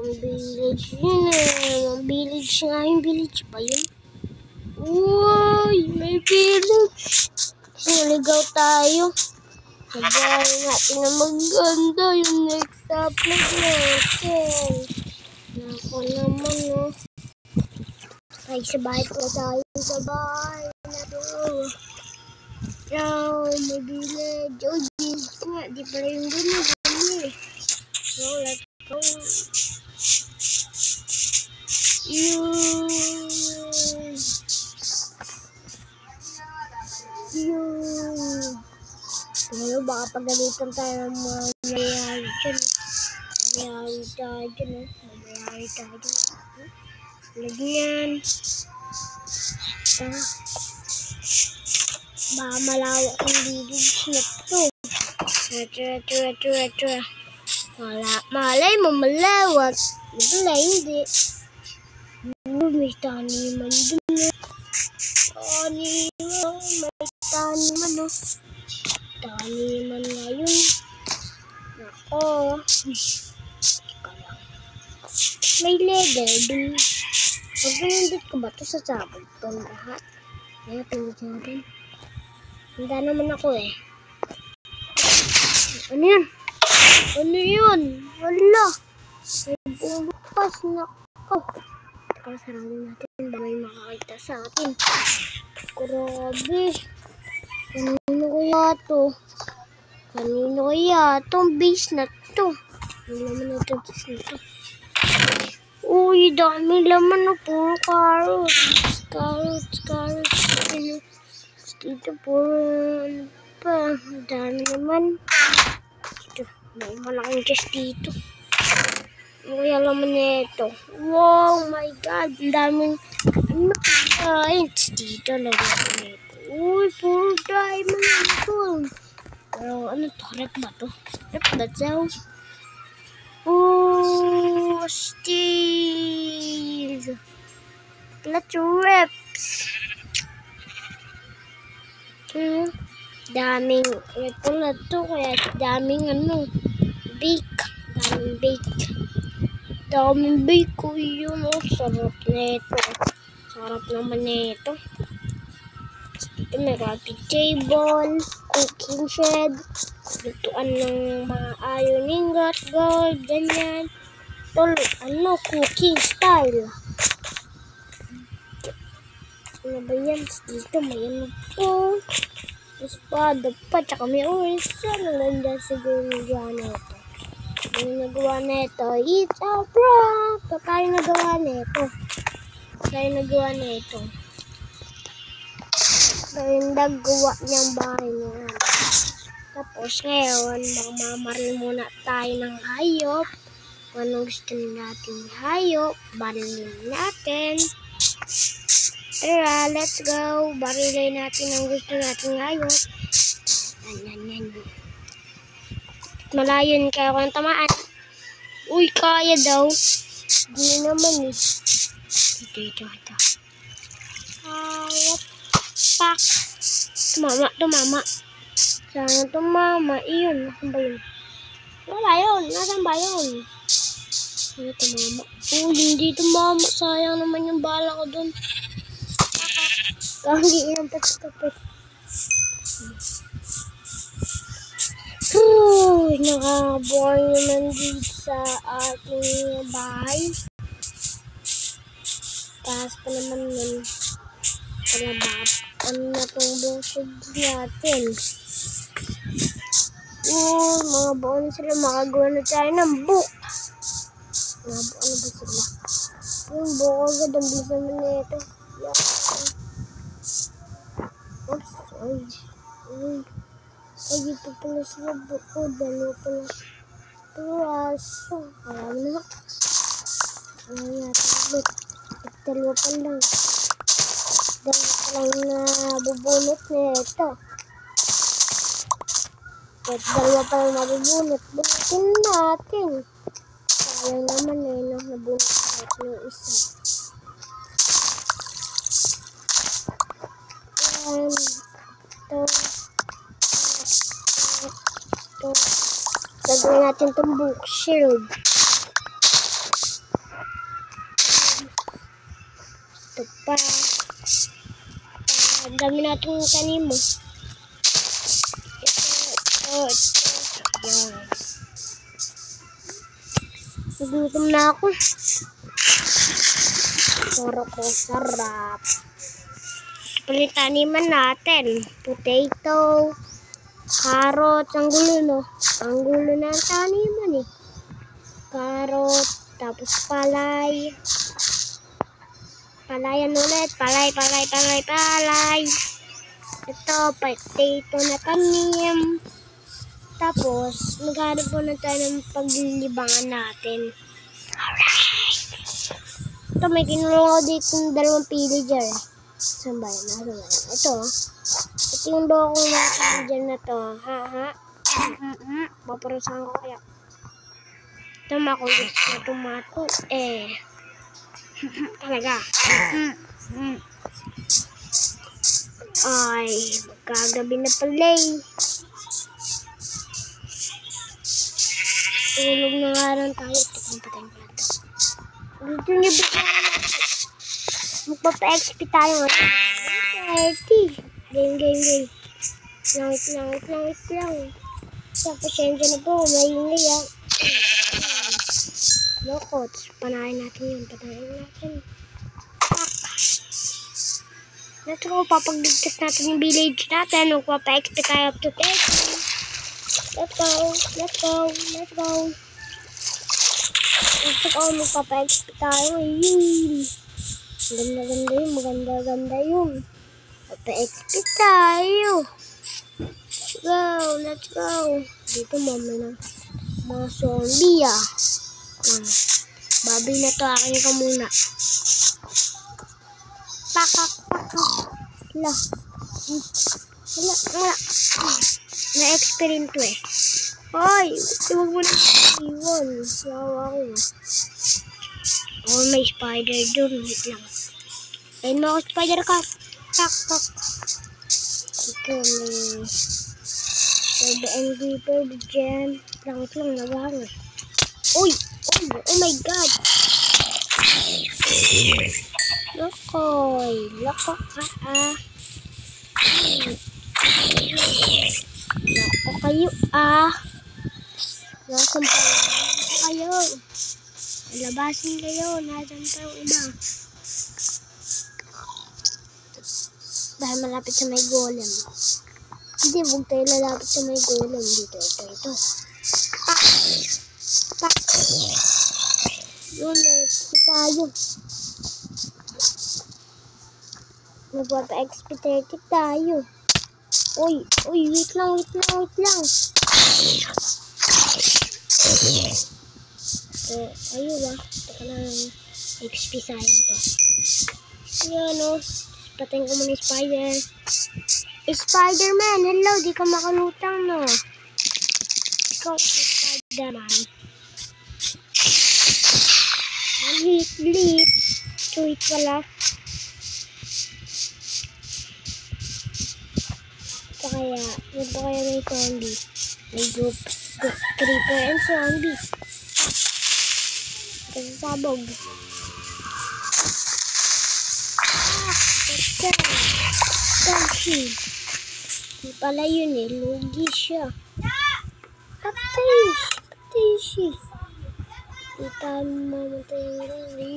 Ang village yun eh. Ang village nga. Yung village ba yun? Uy! May village! Naligaw tayo. Sabahin natin na maganda yung next upload natin. Ako naman oh. Ay, sa bahay po tayo. Sa bahay na to. Yo, may village. Oh, jeez nga. Di pala yung village. So, let's go. Pero baka pagalitan tayo ng mga mayayari dyan. Mayayari tayo dyan. Mayayari tayo dyan. Lagyan. Baka malawak yung village na to. Ito. Malay mo malawak. Wala hindi. May taniman dun. May taniman o. Taniman ngayon. Nako. May leather dun. Pag-nandit ko ba ito sa sabog ito lahat? Kaya tingin natin. Handa naman ako eh. Ano yun? Ano yun? Wala. May bumukas na ako. Teka, sarangin natin ba may makakita sa atin. Grabe. Kanino kaya to? Kanino kaya itong base na to? May laman na itong base na to. Uy, dami laman na puro carrots. Dito puro ano pa. Dami naman. Dito, may malaking chest dito. Ano kaya laman na ito? Wow, my God. Ang daming ano guys. Dito laman na ito. Uy, puro diamond na ito. Pero ano to? Rep ba to? Rep ba daw? Oh, steel. Let's reps. Daming ito na to. Kaya daming ano. Bake. Daming bake ko yun. Oh, sarap na ito. Sarap naman na ito. Ito may coffee table. Cooking shed. Lutuan ng mga iron ingot. Gold. Ganyan. Ito, ano, cooking style. Ano ba yan? Dito may ano po. Espada pa. Tsaka may orange. Ano ganda siguro yung gawa na ito. Ano nagawa na ito? It's a prank! Tayo nagawa na ito. Tayo nagawa niyang bahay niya. Tapos ngayon, mamamaril muna tayo ng hayop. Kung anong gusto natin hayop, barilin natin. Tara, let's go. Barilin natin ang gusto natin hayop. Yan. Malayon kaya kung tamaan. Uy, kaya daw. Hindi naman eh. Ito. Hayop. Pak. Tumama. Sana tumama. Iyon. Nasaan ba yun? Wala yun. Nasaan ba yun? Sana tumama. Hindi tumama. Sayang naman yung bala ko dun. Kagi yung tapos. Nakabore naman dito sa ating bahay. Taas pa naman yun. Kalabap. Ano na itong bukid natin? Mga buo na sila. Makagawa na tayo ng book. Mga buo na ba sila? Yung buo agad. Ang bilis naman na ito. Oops. Ay, dito pala sila buo. Dalawa pala. Aso. Alam na. Dalawa pa lang. Na bubunot na ito. At dalawa pa lang mabubunot. Bunutin natin. Sayang naman eh. Nabunot natin yung isa. Ito. Gagawin natin itong bookshelf. dami natin yung tanim mo. Ito. Yan. Nagutom na ako. Sarap. Palit taniman natin. Potato, carrot, ang gulo no. Ang gulo na ang taniman eh. Carrot, tapos palay. Palayan ulit. Palay. Ito, potato na tanim. Tapos, maghanap muna tayo ng paglilibangan natin. Alright! Ito, may kinulong ako dito ng 2 pillager. Saan ba yan? Ito yung doon kong pillager na to. Paparusahan ko kaya. Ito, makulit na tomato. Talaga. Ay, magkagabi na pala eh. Tulog na nga lang tayo. Ito patayin ko natin. Dito niyo ba? Magpapa-XP tayo. 30. Game. Langit lang. Sa pasensya na po. Maingay ah. Lokots. Panahin natin yun. Let's go. Papagligtas natin yung village natin. Magpapa-XP tayo up to 30. Let's go. Magpapa-XP tayo. Maganda yun. Magpa-XP tayo. Let's go. Dito mami na. Mga zombie ah. Babi na to. Akin ka muna. Pakak. Wala. Na-experience to eh. Hoy, huwag mo na iwan. Sawa ko. Oh, may spider dun. Wait lang. Ayun mo ako spider ka. Tak. Ito may Pwede and deeper dyan. Langit lang nagahang. Uy! Oh my God! Loko ka ah. Loko kayo ah. Nasaan pa kayo? Labasin kayo. Nasaan pa yung iba? Dahil malapit sa may golem. Hindi, huwag tayo lalapit sa may golem. Dito, ito. Pak! Yun, tayo. Magpapa-XP30 tayo. Uy, wait lang. Ayun ba? Teka lang. XP sayang to. Yan o. Patayin ko muna yung spider. Spider-Man, hello. Di ka makalutang no. Ikaw si Spider-Man. Lit. Tweet pala. Ano ba kaya may zombie? May group creeper and zombie. Kasasabog. Zombie. Di pala yun eh. Lugi siya. Patay siya. Di tayo mamatay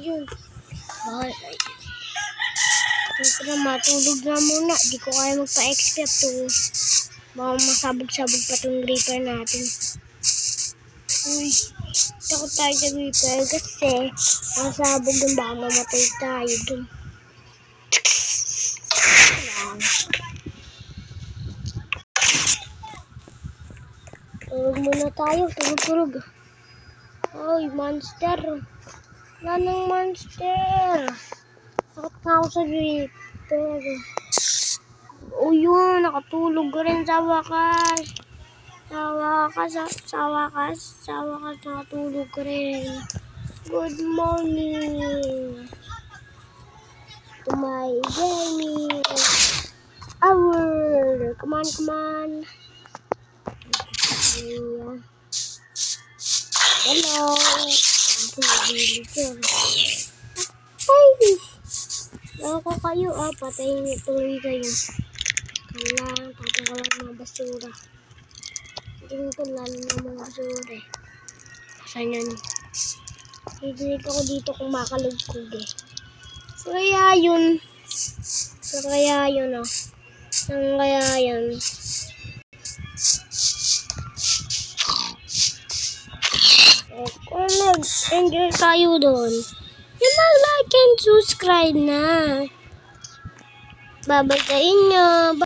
yun. Bakit ay matulog na muna. Di ko kaya magpa-XP to. Baka masabog-sabog pa itong creeper natin. Uy, takot tayo sa creeper kasi masabog dun. Baka mamatay tayo dun. Tulog muna tayo. Tulog. Ay, monster. Wala nang monster. Takot na ako sa creeper. O yun, nakatulog ka rin sa wakas. Sa wakas, nakatulog ka rin. Good morning to my gaming hour. Come on. Hello. Hey. Ako kayo patayin niyo tuloy kayo. Kailangan tatay ko lang mga basura. Ito lalo na mga basura eh. Saan yan? Hidinig ako dito kung makalugkog eh. So kaya yun. Saan kaya yun? Kung nag-enjoy tayo doon, yung mag-like and subscribe na. Babay sa inyo.